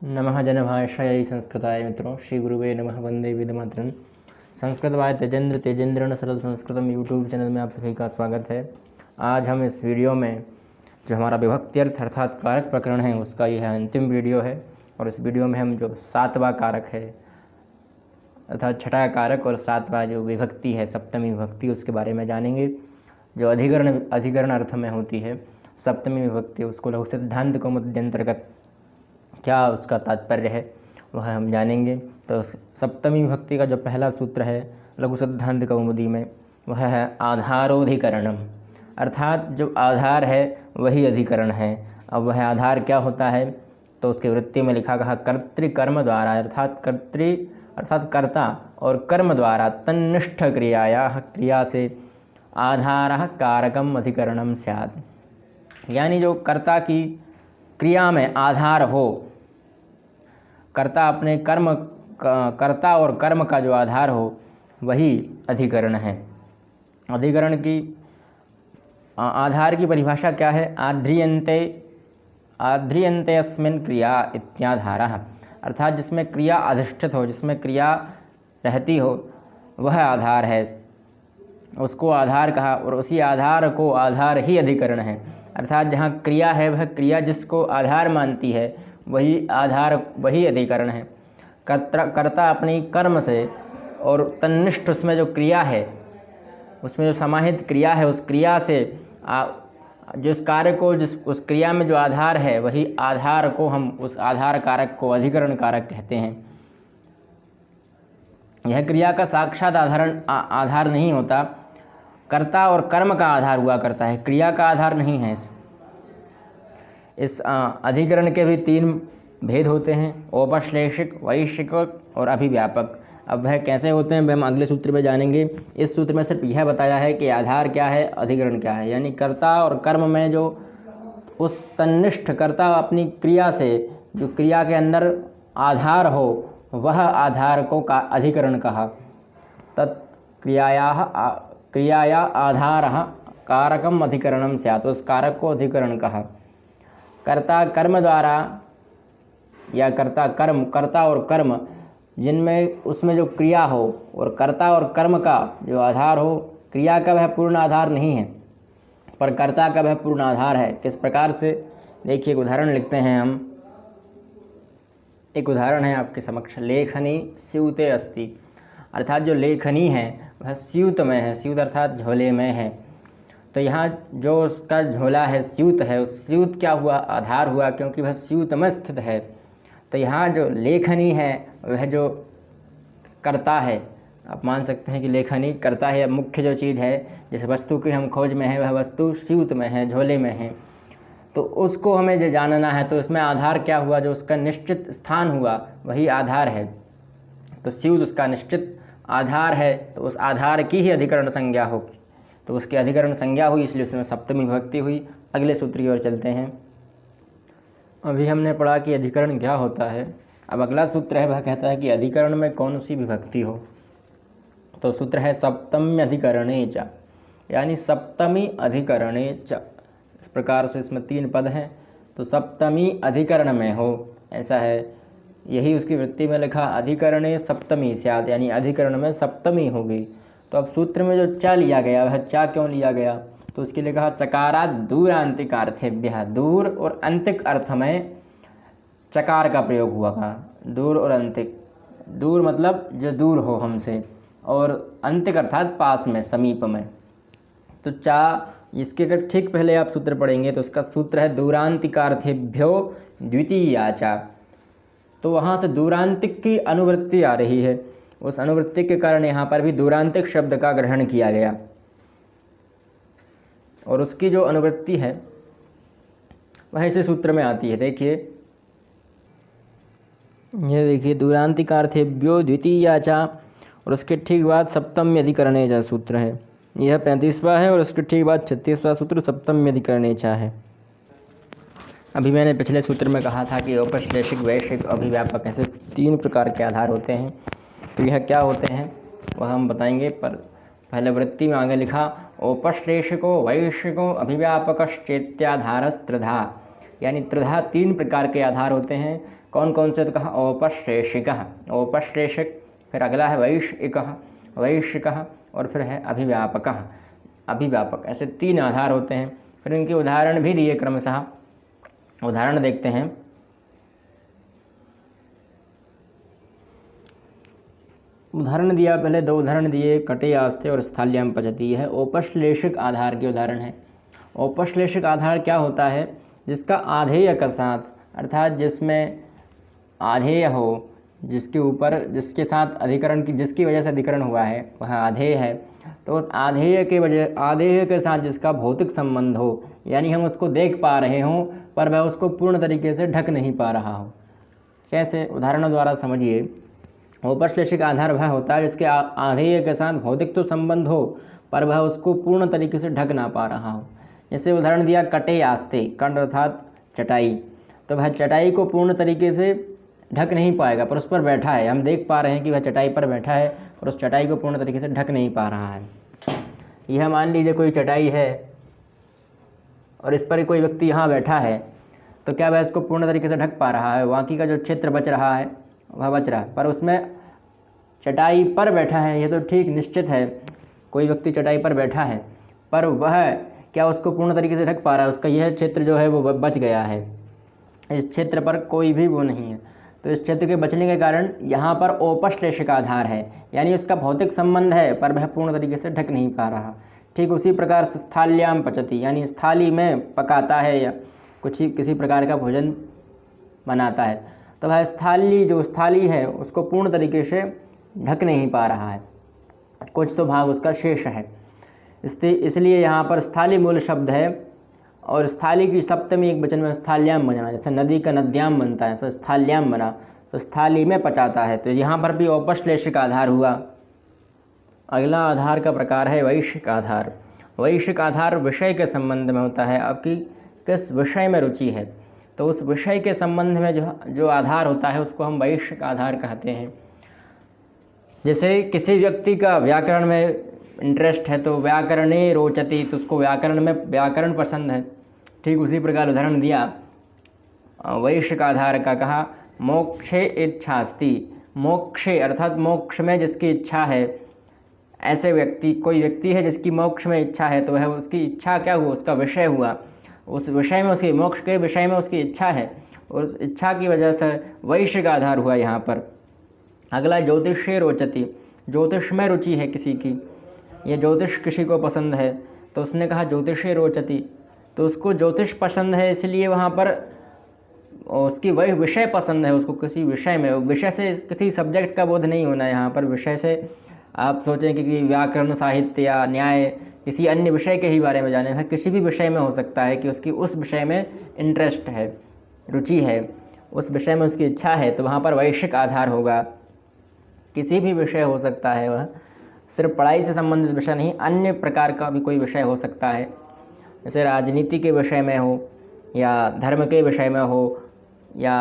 नमः जनभाषायै संस्कृताय मित्रों श्री गुरुवे नमः वंदे वेदमातरम्। संस्कृत बाय तेजेंद्र सरल संस्कृतम यूट्यूब चैनल में आप सभी का स्वागत है। आज हम इस वीडियो में जो हमारा विभक्ति अर्थ अर्थात कारक प्रकरण है उसका यह अंतिम वीडियो है। और इस वीडियो में हम जो 7वां कारक है अर्थात छठा कारक और 7वां जो विभक्ति है सप्तमी विभक्ति उसके बारे में जानेंगे। जो अधिकरण अर्थ में होती है सप्तमी विभक्ति उसको लघु सिद्धांत कौमुदी अंतर्गत क्या उसका तात्पर्य है वह हम जानेंगे। तो सप्तमी विभक्ति का जो पहला सूत्र है लघु सिद्धांत कौमुदी में वह है आधारोधिकरणम, अर्थात जो आधार है वही अधिकरण है। अब वह आधार क्या होता है तो उसके वृत्ति में लिखा गया कर्तृकर्म द्वारा अर्थात कर्ता और कर्म द्वारा तन्निष्ठ क्रिया से आधार कारकम अधिकरणम स्यात्। यानी जो कर्ता की क्रिया में आधार हो, कर्ता और कर्म का जो आधार हो वही अधिकरण है। अधिकरण की आधार की परिभाषा क्या है? आध्रियन्ते अस्मिन् क्रिया इत्याधारः, अर्थात जिसमें क्रिया अधिष्ठित हो, जिसमें क्रिया रहती हो वह आधार है, उसको आधार कहा। और उसी आधार को आधार ही अधिकरण है, अर्थात जहाँ क्रिया है वह क्रिया जिसको आधार मानती है वही आधार वही अधिकरण है। कर्ता अपनी कर्म से और तन्निष्ठ उसमें जो क्रिया है उसमें जो समाहित क्रिया है उस क्रिया से जिस कार्य को उस क्रिया में जो आधार है वही आधार को हम उस आधार कारक को अधिकरण कारक कहते हैं। यह क्रिया का साक्षात आधार नहीं होता, कर्ता और कर्म का आधार हुआ करता है, क्रिया का आधार नहीं है। इस अधिकरण के भी 3 भेद होते हैं, औपश्लेषिक, वैश्विक और अभिव्यापक। अब वह कैसे होते हैं वह हम अगले सूत्र में जानेंगे। इस सूत्र में सिर्फ यह बताया है कि आधार क्या है, अधिकरण क्या है। यानी कर्ता और कर्म में जो उस तन्निष्ठ कर्ता अपनी क्रिया से जो क्रिया के अंदर आधार हो वह आधार को का अधिकरण कहा। क्रियाया आधार कारकम अधिकरणम स्यात्, तो उस कारक को अधिकरण कहा। कर्ता कर्म द्वारा या कर्ता और कर्म जिनमें उसमें जो क्रिया हो और कर्ता और कर्म का जो आधार हो, क्रिया का वह पूर्ण आधार नहीं है पर कर्ता का वह पूर्ण आधार है। किस प्रकार से देखिए, एक उदाहरण लिखते हैं हम। एक उदाहरण है आपके समक्ष, लेखनी स्यूते अस्ति, अर्थात जो लेखनी है वह स्यूत में है, स्यूत अर्थात झोले में है। तो यहाँ जो उसका झोला है स्यूत है, उस स्यूत क्या हुआ? आधार हुआ, क्योंकि वह स्यूत में स्थित है। तो यहाँ जो लेखनी है वह जो कर्ता है, आप मान सकते हैं कि लेखनी कर्ता है। मुख्य जो चीज़ है जिस वस्तु की हम खोज में है वह वस्तु स्यूत में है, झोले में है। तो उसको हमें जो जानना है तो इसमें आधार क्या हुआ? जो उसका निश्चित स्थान हुआ वही आधार है। तो स्यूत उसका निश्चित आधार है, तो उस आधार की ही अधिकरण संज्ञा होगी, तो उसकी अधिकरण संज्ञा हुई, इसलिए उसमें सप्तमी विभक्ति हुई। अगले सूत्र की ओर चलते हैं। अभी हमने पढ़ा कि अधिकरण क्या होता है। अब अगला सूत्र है वह कहता है कि अधिकरण में कौन सी विभक्ति हो। तो सूत्र है सप्तमी अधिकरणे च, यानी सप्तमी अधिकरणे च। इस प्रकार से इसमें 3 पद हैं, तो सप्तमी अधिकरण में हो ऐसा है। यही उसकी वृत्ति में लिखा अधिकरणे सप्तमी स्यात्, यानी अधिकरण में सप्तमी होगी। तो अब सूत्र में जो चा लिया गया वह चा क्यों लिया गया? तो उसके लिए कहा चकारात् दूरांतिक अर्थेभ्यः, दूर और अंतिक अर्थ में चकार का प्रयोग हुआ। कहा दूर और अंतिक, दूर मतलब जो दूर हो हमसे, और अंतिक अर्थात पास में, समीप में। तो चा इसके अगर ठीक पहले आप सूत्र पढ़ेंगे तो उसका सूत्र है दूरांतिकार्थेभ्यो द्वितीया चा। तो वहाँ से दूरांतिक की अनुवृत्ति आ रही है, उस अनुवृत्ति के कारण यहाँ पर भी दूरांतिक शब्द का ग्रहण किया गया। और उसकी जो अनुवृत्ति है वह इसी सूत्र में आती है। देखिए, ये देखिए दूरांतिकार्थेभ्यो द्वितीया चा, और उसके ठीक बाद सप्तमी अधिकरणे चा सूत्र है। यह 35वां है और उसके ठीक बाद 36वां सूत्र सप्तमी अधिकरणे चा है। अभी मैंने पिछले सूत्र में कहा था कि औपश्लेषिक, वैश्विक, अभिव्यापक ऐसे 3 प्रकार के आधार होते हैं। तो यह क्या होते हैं वह हम बताएंगे, पर पहले वृत्ति में आगे लिखा औपश्लेषिको वैश्विको अभिव्यापकश्चेत्याधारस्त्रिधा, यानी त्रिधा 3 प्रकार के आधार होते हैं। कौन कौन से, तो कहा औपश्लेषिकः, औपश्लेषिक, फिर अगला है वैश्विकः, वैश्विकः, और फिर है अभिव्यापकः, अभिव्यापक। ऐसे 3 आधार होते हैं। फिर इनके उदाहरण भी दिए क्रमशः, उदाहरण देखते हैं। उदाहरण दिया, पहले 2 उदाहरण दिए, कटे आस्ते और स्थाल्याम पचती है औपश्लेषिक आधार के उदाहरण है। औपश्लेषिक आधार क्या होता है? जिसका आधेय के साथ, अर्थात जिसमें आधेय हो, जिसके ऊपर, जिसके साथ अधिकरण की, जिसकी वजह से अधिकरण हुआ है वह आधेय है। तो उस आधेय के वजह, आधेय के साथ जिसका भौतिक संबंध हो, यानी हम उसको देख पा रहे हों पर वह उसको पूर्ण तरीके से ढक नहीं पा रहा हो। कैसे? उदाहरणों द्वारा समझिए। औपश्लेषिक आधार वह होता है जिसके आधेय के साथ भौतिक तो संबंध हो पर वह उसको पूर्ण तरीके से ढक ना पा रहा हो। जैसे उदाहरण दिया कटे आस्ते, कंड अर्थात चटाई, तो वह चटाई को पूर्ण तरीके से ढक नहीं पाएगा पर उस पर बैठा है, हम देख पा रहे हैं कि वह चटाई पर बैठा है और उस चटाई को पूर्ण तरीके से ढक नहीं पा रहा है। यह मान लीजिए कोई चटाई है और इस पर कोई व्यक्ति यहाँ बैठा है, तो क्या वह इसको पूर्ण तरीके से ढक पा रहा है? बाकी का जो क्षेत्र बच रहा है वह बच रहा है, पर उसमें चटाई पर बैठा है, यह तो ठीक निश्चित है, कोई व्यक्ति चटाई पर बैठा है, पर वह क्या उसको पूर्ण तरीके से ढक पा रहा है? उसका यह क्षेत्र जो है वो बच गया है, इस क्षेत्र पर कोई भी वो नहीं है। तो इस क्षेत्र के बचने के कारण यहाँ पर औपश्लेषिक आधार है, यानी उसका भौतिक संबंध है पर वह पूर्ण तरीके से ढक नहीं पा रहा। ठीक उसी प्रकार से स्थाल्याम पचती, यानी स्थाली में पकाता है या कुछ ही किसी प्रकार का भोजन बनाता है, तो वह स्थाली, जो स्थाली है उसको पूर्ण तरीके से ढक नहीं पा रहा है, कुछ तो भाग उसका शेष है। इसलिए यहाँ पर स्थाली मूल शब्द है और स्थाली की सप्तमी एक वचन में स्थाल्याम बना, जैसे नदी का नद्याम बनता है ऐसा स्थाल्याम बना, तो स्थाली में पचाता है। तो यहाँ पर भी औपश्लेषिक आधार हुआ। अगला आधार का प्रकार है वैश्विक आधार। वैश्विक आधार विषय के संबंध में होता है, आपकी किस विषय में रुचि है, तो उस विषय के संबंध में जो आधार होता है उसको हम वैश्विक आधार कहते हैं। जैसे किसी व्यक्ति का व्याकरण में इंटरेस्ट है तो व्याकरणे रोचति, तो उसको व्याकरण में व्याकरण पसंद है। ठीक उसी प्रकार उदाहरण दिया वैश्विक आधार का, कहा मोक्षे इच्छास्ति, मोक्षे अर्थात मोक्ष में जिसकी इच्छा है, ऐसे व्यक्ति, कोई व्यक्ति है जिसकी मोक्ष में इच्छा है, तो वह उसकी इच्छा क्या हुआ? उसका विषय हुआ, उस विषय में उसकी, मोक्ष के विषय में उसकी इच्छा है और उस इच्छा की वजह से वैश्विक आधार हुआ यहाँ पर। अगला ज्योतिषे रोचति, ज्योतिष में रुचि है किसी की, ये ज्योतिष किसी को पसंद है तो उसने कहा ज्योतिषे रोचति, तो उसको ज्योतिष पसंद है इसलिए वहाँ पर उसकी वही विषय पसंद है, उसको किसी विषय में, विषय से किसी सब्जेक्ट का बोध नहीं होना है यहाँ पर। विषय से आप सोचें कि व्याकरण, साहित्य या न्याय, किसी अन्य विषय के ही बारे में जाने, किसी भी विषय में हो सकता है कि उसकी उस विषय में इंटरेस्ट है, रुचि है, उस विषय में उसकी इच्छा है, तो वहाँ पर वैश्विक आधार होगा। किसी भी विषय हो सकता है, वह सिर्फ पढ़ाई से संबंधित विषय नहीं, अन्य प्रकार का भी कोई विषय हो सकता है, जैसे राजनीति के विषय में हो या धर्म के विषय में हो या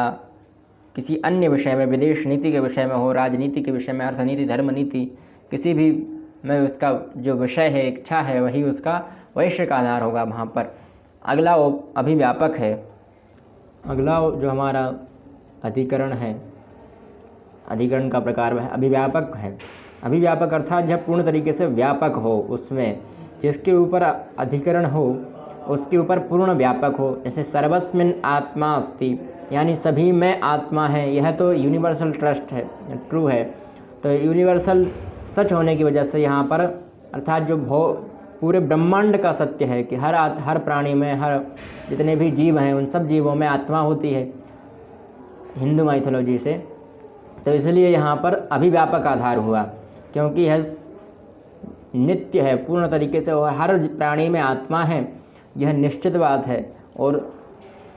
किसी अन्य विषय में, विदेश नीति के विषय में हो, राजनीति के विषय में, अर्थनीति, धर्म नीति, किसी भी में उसका जो विषय है, इच्छा है, वही उसका वैश्विक आधार होगा वहाँ पर। अगला अभिव्यापक है। अगला जो हमारा अधिकरण है, अधिकरण का वह अभिव्यापक है। अभिव्यापक अर्थात जब पूर्ण तरीके से व्यापक हो, उसमें जिसके ऊपर अधिकरण हो उसके ऊपर पूर्ण व्यापक हो। जैसे सर्वस्मिन् आत्मा अस्ति, यानी सभी में आत्मा है, यह तो यूनिवर्सल ट्रस्ट है, ट्रू है। तो यूनिवर्सल सच होने की वजह से यहाँ पर अर्थात जो पूरे ब्रह्मांड का सत्य है कि हर प्राणी में, हर जितने भी जीव हैं उन सब जीवों में आत्मा होती है हिंदू माइथोलॉजी से। तो इसलिए यहाँ पर अभिव्यापक आधार हुआ, क्योंकि यह नित्य है पूर्ण तरीके से और हर प्राणी में आत्मा है, यह निश्चित बात है, और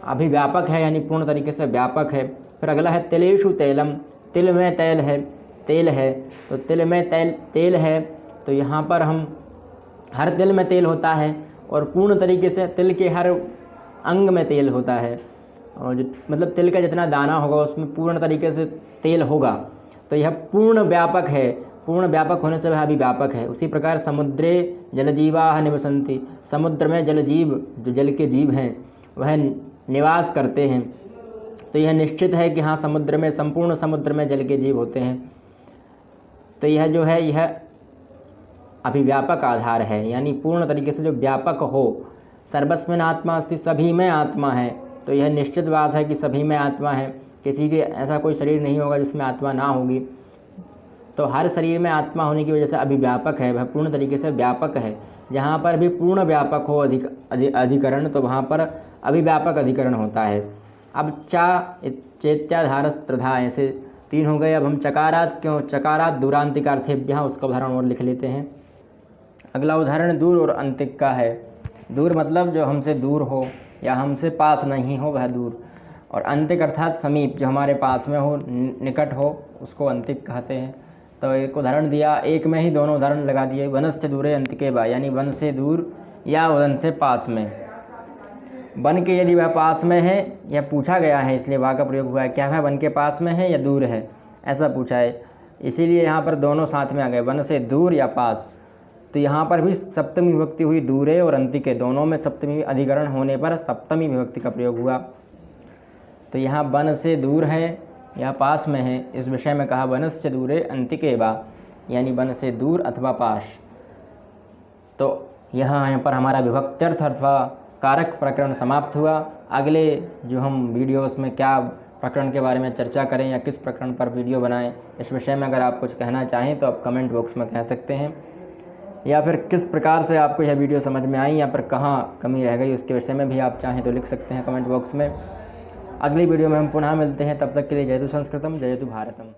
अभिव्यापक है यानी पूर्ण तरीके से व्यापक है। फिर अगला है तिलेषु तैलम, तिल में तेल है, तेल है, तो तिल में तेल है, तो यहाँ पर हम हर तिल में तेल होता है और पूर्ण तरीके से तिल के हर अंग में तेल होता है, और जो मतलब तिल का जितना दाना होगा उसमें पूर्ण तरीके से तेल होगा, तो यह पूर्ण व्यापक है। पूर्ण व्यापक होने से वह अभिव्यापक है। उसी प्रकार समुद्रे जलजीवा निवसन्ति, समुद्र में जल जीव, जो जल के जीव हैं वह निवास करते हैं। तो यह निश्चित है कि हाँ, समुद्र में, संपूर्ण समुद्र में जल के जीव होते हैं। तो यह जो है, यह अभिव्यापक आधार है, यानी पूर्ण तरीके से जो व्यापक हो। सर्वस्मिन् आत्मा अस्ति, सभी में आत्मा है। तो यह निश्चित बात है कि सभी में आत्मा है, किसी के ऐसा कोई शरीर नहीं होगा जिसमें आत्मा ना होगी। तो हर शरीर में आत्मा होने की वजह से अभिव्यापक है, वह पूर्ण तरीके से व्यापक है। जहाँ पर भी पूर्ण व्यापक हो अधिकरण, तो वहाँ पर अभिव्यापक अधिकरण होता है। अब चा चेत्याधारस त्रिधा, ऐसे 3 हो गए। अब हम चकारात क्यों, चकारात दूरांतिकार्थेभ्यः, उसका उदाहरण और लिख लेते हैं। अगला उदाहरण दूर और अंतिक का है। दूर मतलब जो हमसे दूर हो या हमसे पास नहीं हो, वह दूर। और अंतिक अर्थात समीप, जो हमारे पास में हो, निकट हो, उसको अंतिक कहते हैं। तो एक उदाहरण दिया, एक में ही दोनों उदाहरण लगा दिए। वनस्य दूरे अंतिके बा, यानी वन से दूर या वन से पास में। वन के यदि वह पास में है, यह पूछा गया है इसलिए वा का प्रयोग हुआ है। क्या वह वन के पास में है या दूर है, ऐसा पूछा है, इसीलिए यहाँ पर दोनों साथ में आ गए, वन से दूर या पास। तो यहाँ पर भी सप्तमी विभक्ति हुई, दूरे और अंतिके, दोनों में सप्तमी अधिकरण होने पर सप्तमी विभक्ति का प्रयोग हुआ। तो यहाँ वन से दूर है या पास में है, इस विषय में कहा वनस्य दूरे अंतिके बा, यानी वन से दूर अथवा पास। तो यहाँ पर हमारा विभक्त्यर्थ अथवा कारक प्रकरण समाप्त हुआ। अगले जो हम वीडियोस में क्या प्रकरण के बारे में चर्चा करें या किस प्रकरण पर वीडियो बनाएं, इस विषय में अगर आप कुछ कहना चाहें तो आप कमेंट बॉक्स में कह सकते हैं, या फिर किस प्रकार से आपको यह वीडियो समझ में आई या फिर कहाँ कमी रह गई, उसके विषय में भी आप चाहें तो लिख सकते हैं कमेंट बॉक्स में। अगली वीडियो में हम पुनः मिलते हैं, तब तक के लिए जय तु संस्कृतम, जय तु भारतम।